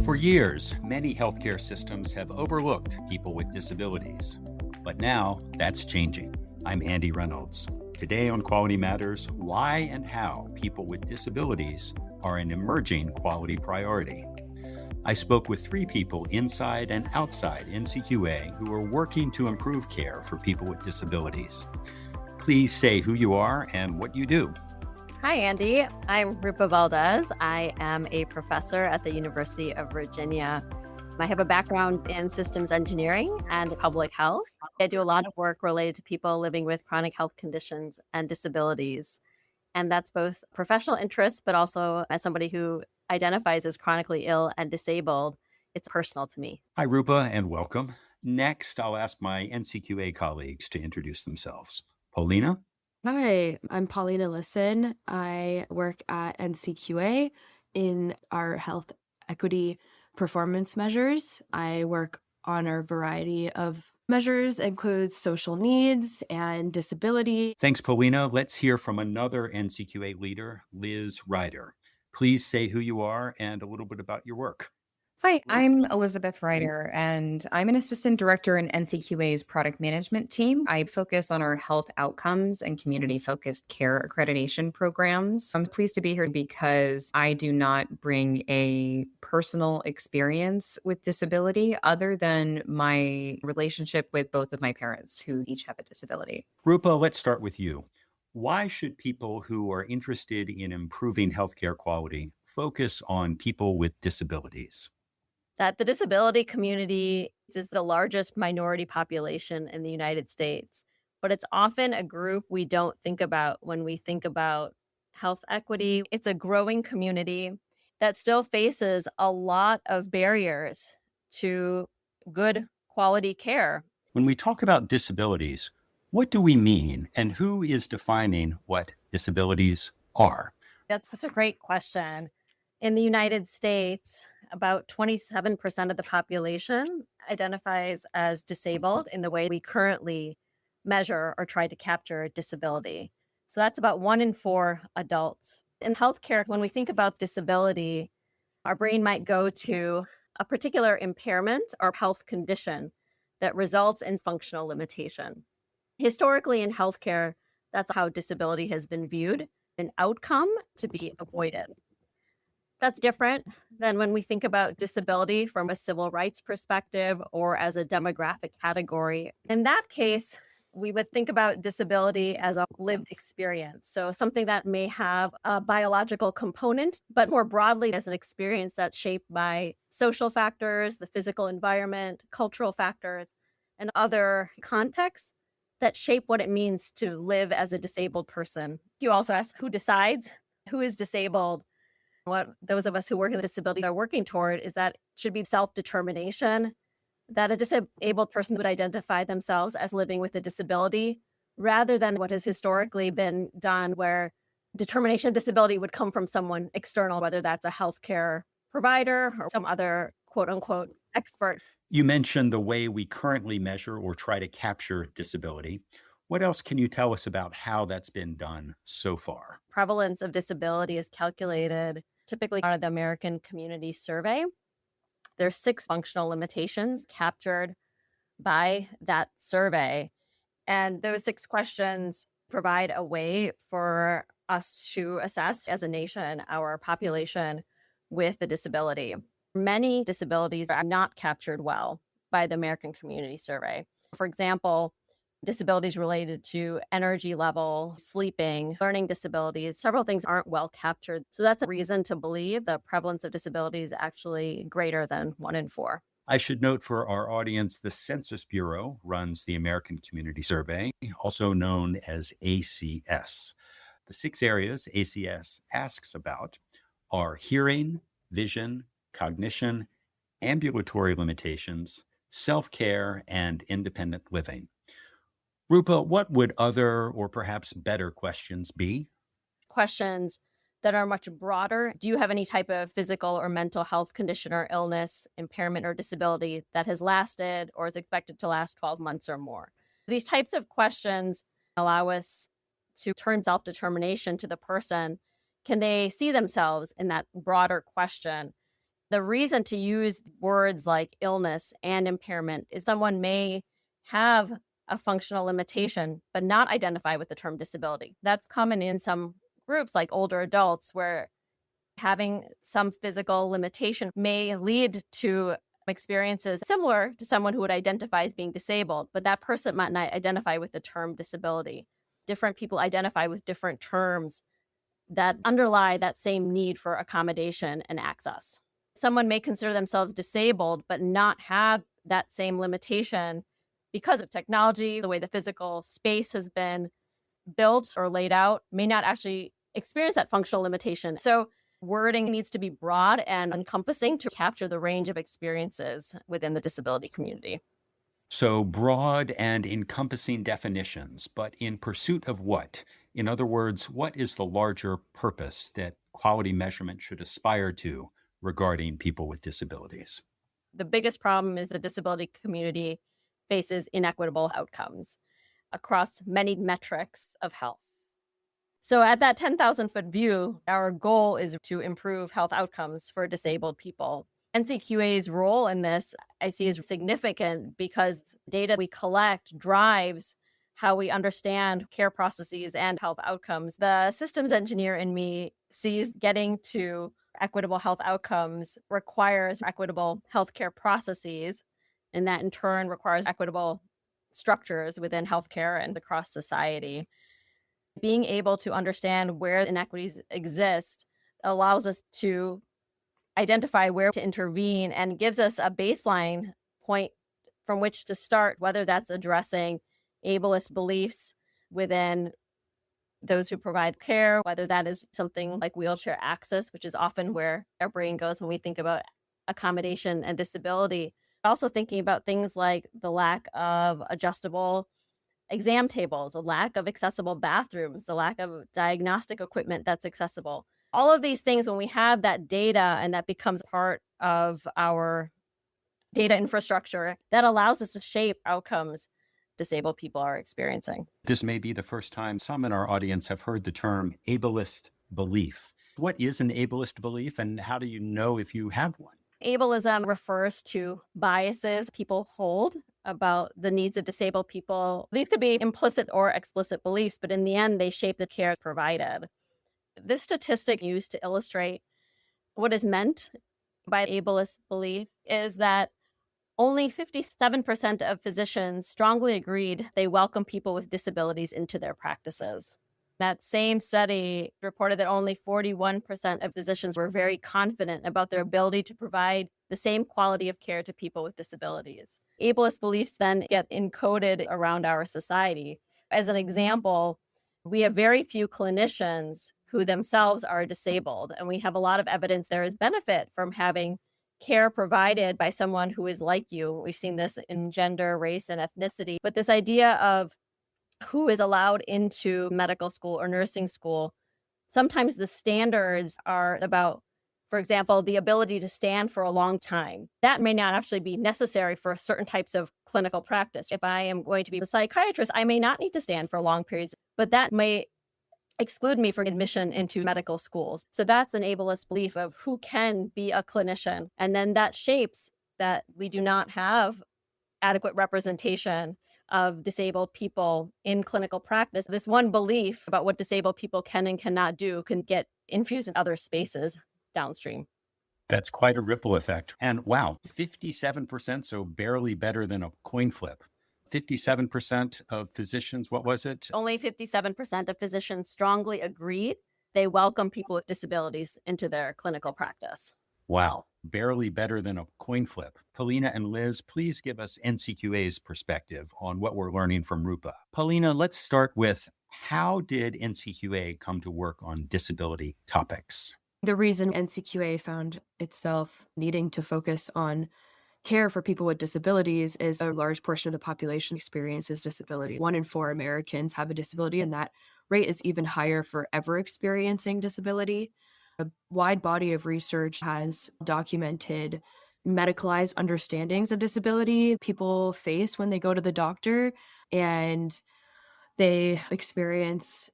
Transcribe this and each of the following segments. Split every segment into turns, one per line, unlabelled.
For years, many healthcare systems have overlooked people with disabilities. But now, that's changing. I'm Andy Reynolds. Today on Quality Matters, why and how people with disabilities are an emerging quality priority. I spoke with 3 people inside and outside NCQA who are working to improve care for people with disabilities. Please say who you are and what you do.
Hi, Andy. I'm Rupa Valdez. I am a professor at the University of Virginia. I have a background in systems engineering and public health. I do a lot of work related to people living with chronic health conditions and disabilities. And that's both professional interest, but also as somebody who identifies as chronically ill and disabled, it's personal to me.
Hi, Rupa, and welcome. Next, I'll ask my NCQA colleagues to introduce themselves. Polina?
Hi, I'm Polina Lissin. I work at NCQA in our health equity performance measures. I work on a variety of measures, includes social needs and disability.
Thanks, Polina. Let's hear from another NCQA leader, Liz Ryder. Please say who you are and a little bit about your work.
Hi, I'm Elizabeth Ryder, and I'm an assistant director in NCQA's product management team. I focus on our health outcomes and community-focused care accreditation programs. I'm pleased to be here because I do not bring a personal experience with disability other than my relationship with both of my parents who each have a disability.
Rupa, let's start with you. Why should people who are interested in improving healthcare quality focus on people with disabilities?
That the disability community is the largest minority population in the United States, but it's often a group we don't think about when we think about health equity. It's a growing community that still faces a lot of barriers to good quality care.
When we talk about disabilities, what do we mean and who is defining what disabilities are?
That's such a great question. In the United States, about 27% of the population identifies as disabled in the way we currently measure or try to capture disability. So that's about 1 in 4 adults. In healthcare, when we think about disability, our brain might go to a particular impairment or health condition that results in functional limitation. Historically in healthcare, that's how disability has been viewed, an outcome to be avoided. That's different than when we think about disability from a civil rights perspective or as a demographic category. In that case, we would think about disability as a lived experience. So something that may have a biological component, but more broadly as an experience that's shaped by social factors, the physical environment, cultural factors, and other contexts that shape what it means to live as a disabled person. You also ask who decides who is disabled. What those of us who work in disabilities are working toward is that it should be self-determination, that a disabled person would identify themselves as living with a disability rather than what has historically been done where determination of disability would come from someone external, whether that's a healthcare provider or some other quote unquote expert.
You mentioned the way we currently measure or try to capture disability. What else can you tell us about how that's been done so far?
Prevalence of disability is calculated typically out of the American Community Survey. There's 6 functional limitations captured by that survey. And those 6 questions provide a way for us to assess as a nation our population with a disability. Many disabilities are not captured well by the American Community Survey. For example, disabilities related to energy level, sleeping, learning disabilities, several things aren't well captured. So that's a reason to believe the prevalence of disability is actually greater than 1 in 4.
I should note for our audience, the Census Bureau runs the American Community Survey, also known as ACS. The 6 areas ACS asks about are hearing, vision, cognition, ambulatory limitations, self-care, and independent living. Rupa, what would other or perhaps better questions be?
Questions that are much broader. Do you have any type of physical or mental health condition or illness, impairment, or disability that has lasted or is expected to last 12 months or more? These types of questions allow us to turn self-determination to the person. Can they see themselves in that broader question? The reason to use words like illness and impairment is someone may have a functional limitation, but not identify with the term disability. That's common in some groups like older adults where having some physical limitation may lead to experiences similar to someone who would identify as being disabled, but that person might not identify with the term disability. Different people identify with different terms that underlie that same need for accommodation and access. Someone may consider themselves disabled, but not have that same limitation because of technology, the way the physical space has been built or laid out, may not actually experience that functional limitation. So wording needs to be broad and encompassing to capture the range of experiences within the disability community.
So broad and encompassing definitions, but in pursuit of what? In other words, what is the larger purpose that quality measurement should aspire to regarding people with disabilities?
The biggest problem is the disability community faces inequitable outcomes across many metrics of health. So at that 10,000-foot view, our goal is to improve health outcomes for disabled people. NCQA's role in this, I see, is significant because data we collect drives how we understand care processes and health outcomes. The systems engineer in me sees getting to equitable health outcomes requires equitable healthcare processes, and that in turn requires equitable structures within healthcare and across society. Being able to understand where inequities exist allows us to identify where to intervene and gives us a baseline point from which to start, whether that's addressing ableist beliefs within those who provide care, whether that is something like wheelchair access, which is often where our brain goes when we think about accommodation and disability. Also thinking about things like the lack of adjustable exam tables, a lack of accessible bathrooms, the lack of diagnostic equipment that's accessible. All of these things, when we have that data and that becomes part of our data infrastructure, that allows us to shape outcomes disabled people are experiencing.
This may be the first time some in our audience have heard the term ableist belief. What is an ableist belief, and how do you know if you have one?
Ableism refers to biases people hold about the needs of disabled people. These could be implicit or explicit beliefs, but in the end, they shape the care provided. This statistic used to illustrate what is meant by ableist belief is that only 57% of physicians strongly agreed they welcome people with disabilities into their practices. That same study reported that only 41% of physicians were very confident about their ability to provide the same quality of care to people with disabilities. Ableist beliefs then get encoded around our society. As an example, we have very few clinicians who themselves are disabled, and we have a lot of evidence there is benefit from having care provided by someone who is like you. We've seen this in gender, race, and ethnicity. But this idea of who is allowed into medical school or nursing school, sometimes the standards are about, for example, the ability to stand for a long time. That may not actually be necessary for certain types of clinical practice. If I am going to be a psychiatrist, I may not need to stand for long periods, but that may exclude me from admission into medical schools. So that's an ableist belief of who can be a clinician. And then that shapes that we do not have adequate representation of disabled people in clinical practice. This one belief about what disabled people can and cannot do can get infused in other spaces downstream.
That's quite a ripple effect. And wow, 57%, so barely better than a coin flip. 57% of physicians, what was it?
Only 57% of physicians strongly agreed they welcome people with disabilities into their clinical practice.
Wow, barely better than a coin flip. Polina and Liz, please give us NCQA's perspective on what we're learning from Rupa. Polina, let's start with how did NCQA come to work on disability topics?
The reason NCQA found itself needing to focus on care for people with disabilities is a large portion of the population experiences disability. 1 in 4 Americans have a disability, and that rate is even higher for ever experiencing disability. A wide body of research has documented medicalized understandings of disability people face when they go to the doctor, and they experience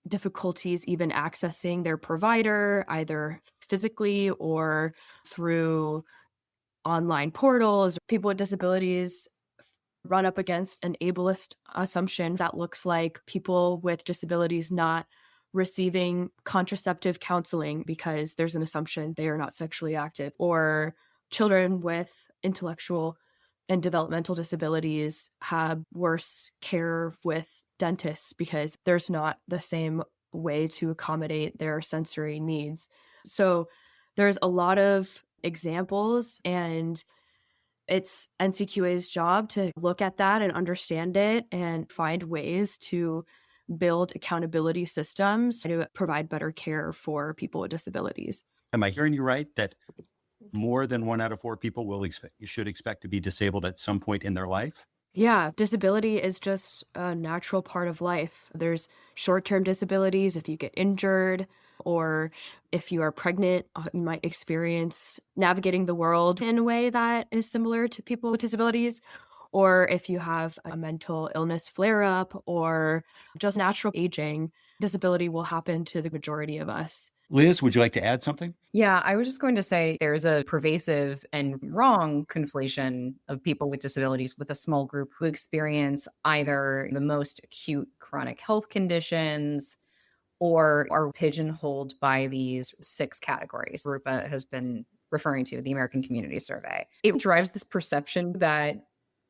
difficulties even accessing their provider, either physically or through online portals. People with disabilities run up against an ableist assumption that looks like people with disabilities not receiving contraceptive counseling because there's an assumption they are not sexually active, or children with intellectual and developmental disabilities have worse care with dentists because there's not the same way to accommodate their sensory needs. So there's a lot of examples, and it's NCQA's job to look at that and understand it and find ways to build accountability systems to provide better care for people with disabilities.
Am I hearing you right that more than 1 out of 4 people should expect to be disabled at some point in their life?
Yeah, disability is just a natural part of life. There's short-term disabilities if you get injured, or if you are pregnant, you might experience navigating the world in a way that is similar to people with disabilities. Or if you have a mental illness flare-up or just natural aging, disability will happen to the majority of us.
Liz, would you like to add something?
Yeah, I was just going to say there's a pervasive and wrong conflation of people with disabilities with a small group who experience either the most acute chronic health conditions or are pigeonholed by these 6 categories Rupa has been referring to, the American Community Survey. It drives this perception that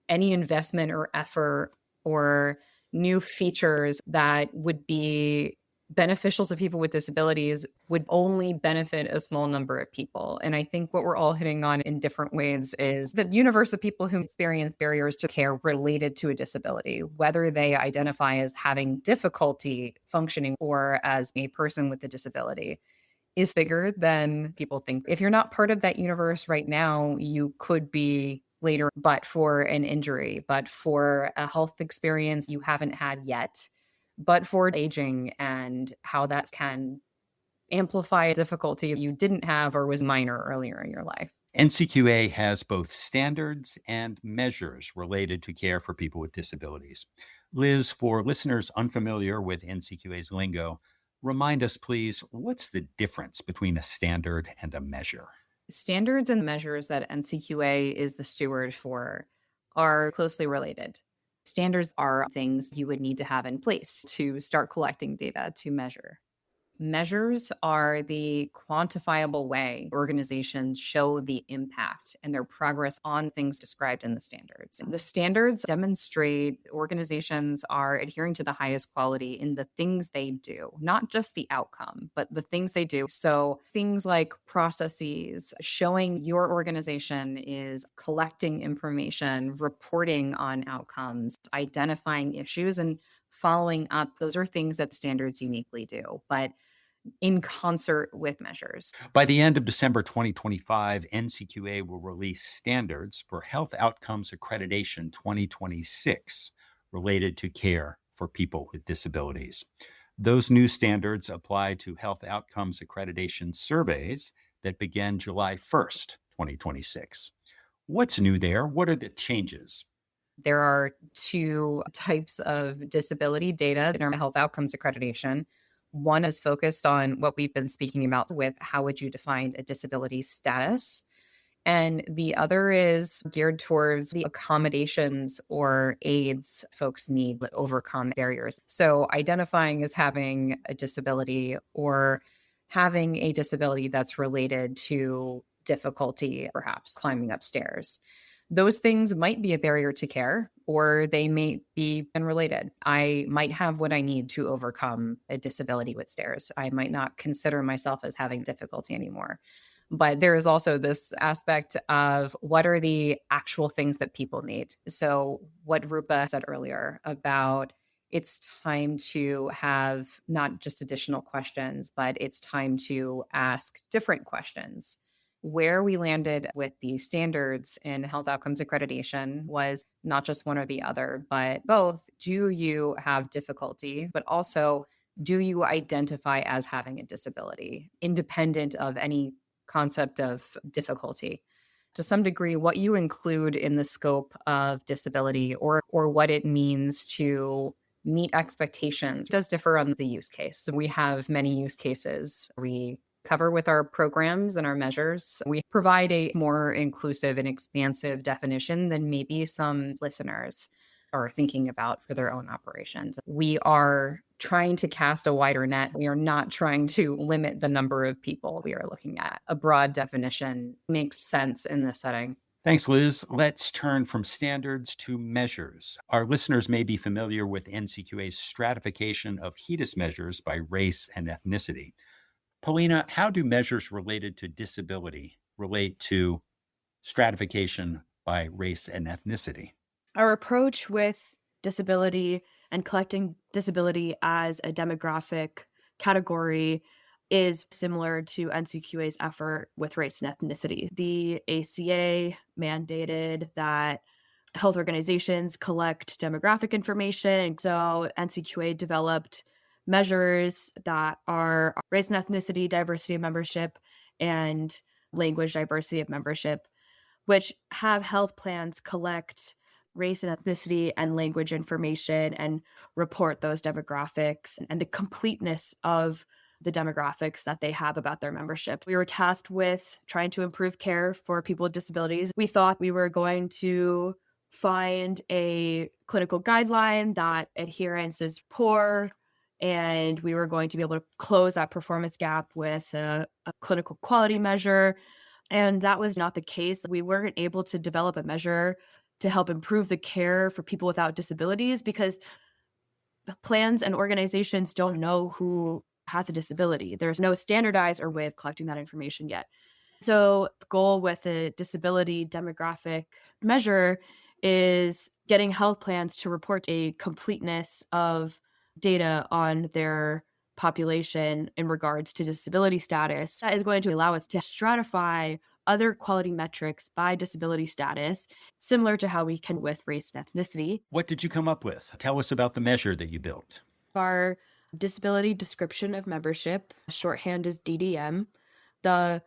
any investment or effort or new features that would be beneficial to people with disabilities would only benefit a small number of people. And I think what we're all hitting on in different ways is the universe of people who experience barriers to care related to a disability, whether they identify as having difficulty functioning or as a person with a disability, is bigger than people think. If you're not part of that universe right now, you could be later, but for an injury, but for a health experience you haven't had yet, but for aging and how that can amplify a difficulty you didn't have or was minor earlier in your life.
NCQA has both standards and measures related to care for people with disabilities. Liz, for listeners unfamiliar with NCQA's lingo, remind us, please, what's the difference between a standard and a measure?
Standards and measures that NCQA is the steward for are closely related. Standards are things you would need to have in place to start collecting data to measure. Measures are the quantifiable way organizations show the impact and their progress on things described in the standards. The standards demonstrate organizations are adhering to the highest quality in the things they do, not just the outcome, but the things they do. So things like processes, showing your organization is collecting information, reporting on outcomes, identifying issues, and following up. Those are things that standards uniquely do, but in concert with measures.
By the end of December 2025, NCQA will release standards for Health Outcomes Accreditation 2026 related to care for people with disabilities. Those new standards apply to Health Outcomes Accreditation surveys that begin July 1st, 2026. What's new there? What are the changes?
There are 2 types of disability data in our Health Outcomes Accreditation. One is focused on what we've been speaking about with how would you define a disability status. And the other is geared towards the accommodations or aids folks need to overcome barriers. So identifying as having a disability or having a disability that's related to difficulty, perhaps climbing upstairs. Those things might be a barrier to care, or they may be unrelated. I might have what I need to overcome a disability with stairs. I might not consider myself as having difficulty anymore. But there is also this aspect of what are the actual things that people need. So what Rupa said earlier about it's time to have not just additional questions, but it's time to ask different questions. Where we landed with the standards in health outcomes accreditation was not just one or the other, but both. Do you have difficulty, but also do you identify as having a disability, independent of any concept of difficulty? To some degree, what you include in the scope of disability or what it means to meet expectations does differ on the use case. So we have many use cases. We cover with our programs and our measures. We provide a more inclusive and expansive definition than maybe some listeners are thinking about for their own operations. We are trying to cast a wider net. We are not trying to limit the number of people we are looking at. A broad definition makes sense in this setting.
Thanks, Liz. Let's turn from standards to measures. Our listeners may be familiar with NCQA's stratification of HEDIS measures by race and ethnicity. Polina, how do measures related to disability relate to stratification by race and ethnicity?
Our approach with disability and collecting disability as a demographic category is similar to NCQA's effort with race and ethnicity. The ACA mandated that health organizations collect demographic information. And so NCQA developed measures that are race and ethnicity, diversity of membership, and language diversity of membership, which have health plans collect race and ethnicity and language information and report those demographics and the completeness of the demographics that they have about their membership. We were tasked with trying to improve care for people with disabilities. We thought we were going to find a clinical guideline that adherence is poor, and we were going to be able to close that performance gap with a clinical quality measure. And that was not the case. We weren't able to develop a measure to help improve the care for people without disabilities because plans and organizations don't know who has a disability. There's no standardized or way of collecting that information yet. So the goal with a disability demographic measure is getting health plans to report a completeness of data on their population in regards to disability status. That is going to allow us to stratify other quality metrics by disability status, similar to how we can with race and ethnicity.
What did you come up with? Tell us about the measure that you built.
Our disability description of membership, shorthand is DDM. The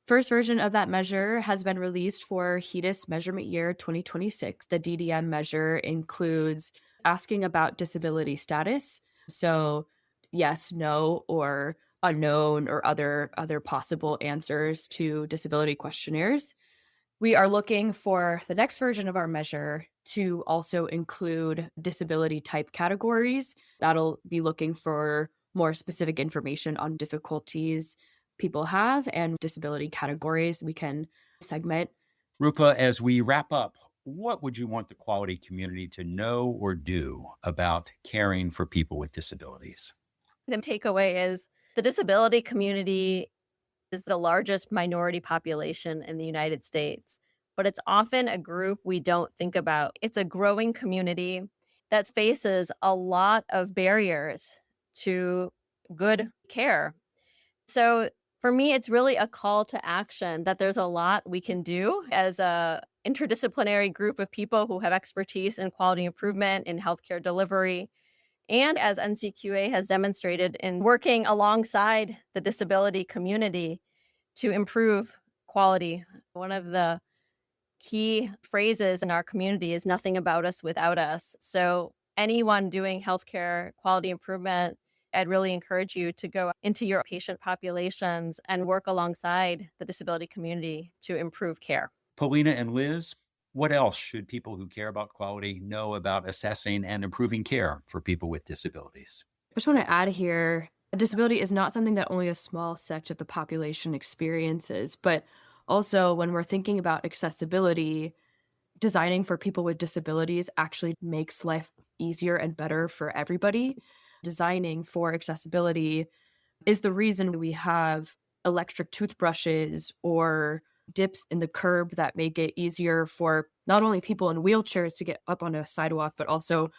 first version of that measure has been released for HEDIS measurement year 2026. The DDM measure includes asking about disability status. So yes, no, or unknown, or other possible answers to disability questionnaires. We are looking for the next version of our measure to also include disability type categories. That'll be looking for more specific information on difficulties people have and disability categories we can segment.
Rupa, as we wrap up, what would you want the quality community to know or do about caring for people with disabilities?
The takeaway is the disability community is the largest minority population in the United States, but it's often a group we don't think about. It's a growing community that faces a lot of barriers to good care. So for me, it's really a call to action that there's a lot we can do as a interdisciplinary group of people who have expertise in quality improvement in healthcare delivery. And as NCQA has demonstrated in working alongside the disability community to improve quality. One of the key phrases in our community is nothing about us without us. So anyone doing healthcare quality improvement, I'd really encourage you to go into your patient populations and work alongside the disability community to improve care.
Polina and Liz, what else should people who care about quality know about assessing and improving care for people with disabilities?
I just want to add here, a disability is not something that only a small sect of the population experiences, but also when we're thinking about accessibility, designing for people with disabilities actually makes life easier and better for everybody. Designing for accessibility is the reason we have electric toothbrushes or dips in the curb that make it easier for not only people in wheelchairs to get up on a sidewalk, but also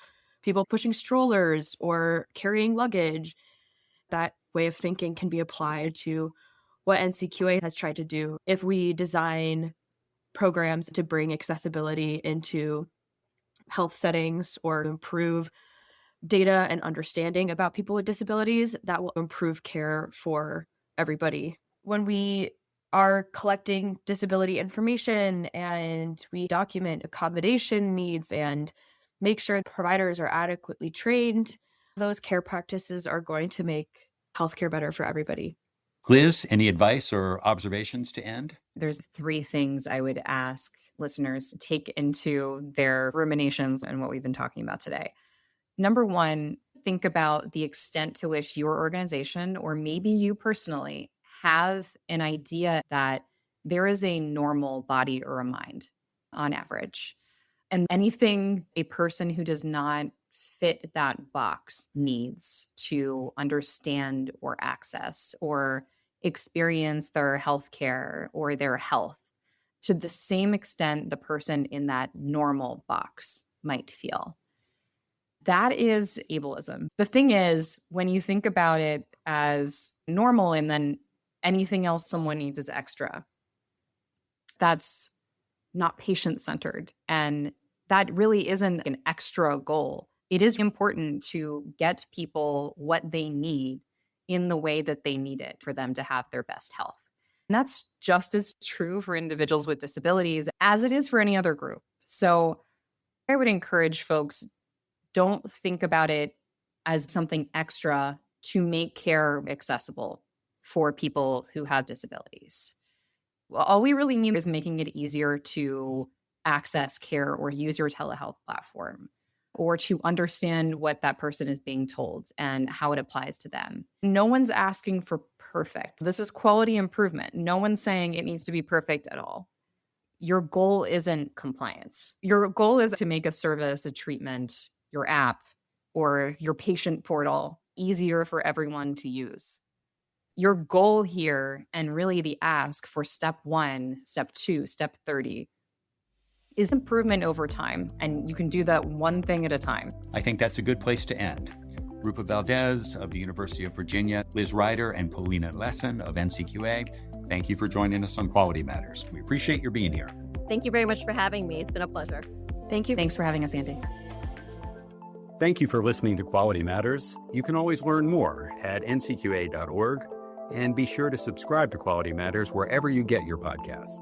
people pushing strollers or carrying luggage. That way of thinking can be applied to what NCQA has tried to do. If we design programs to bring accessibility into health settings or improve data and understanding about people with disabilities, that will improve care for everybody. When we are collecting disability information and we document accommodation needs and make sure providers are adequately trained, those care practices are going to make healthcare better for everybody.
Liz, any advice or observations to end?
There's 3 things I would ask listeners to take into their ruminations and what we've been talking about today. Number 1, think about the extent to which your organization, or maybe you personally, have an idea that there is a normal body or a mind on average. And anything a person who does not fit that box needs to understand or access or experience their healthcare or their health to the same extent the person in that normal box might feel. That is ableism. The thing is, when you think about it as normal and then anything else someone needs is extra, that's not patient-centered. And that really isn't an extra goal. It is important to get people what they need in the way that they need it for them to have their best health. And that's just as true for individuals with disabilities as it is for any other group. So I would encourage folks, don't think about it as something extra to make care accessible for people who have disabilities. Well, all we really need is making it easier to access care or use your telehealth platform, or to understand what that person is being told and how it applies to them. No one's asking for perfect. This is quality improvement. No one's saying it needs to be perfect at all. Your goal isn't compliance. Your goal is to make a service, a treatment, your app, or your patient portal easier for everyone to use. Your goal here, and really the ask for step 1, step 2, step 30, is improvement over time. And you can do that one thing at a time.
I think that's a good place to end. Rupa Valdez of the University of Virginia, Liz Ryder and Polina Lissin of NCQA, thank you for joining us on Quality Matters. We appreciate your being here.
Thank you very much for having me. It's been a pleasure.
Thank you.
Thanks for having us, Andy.
Thank you for listening to Quality Matters. You can always learn more at ncqa.org, and be sure to subscribe to Quality Matters wherever you get your podcasts.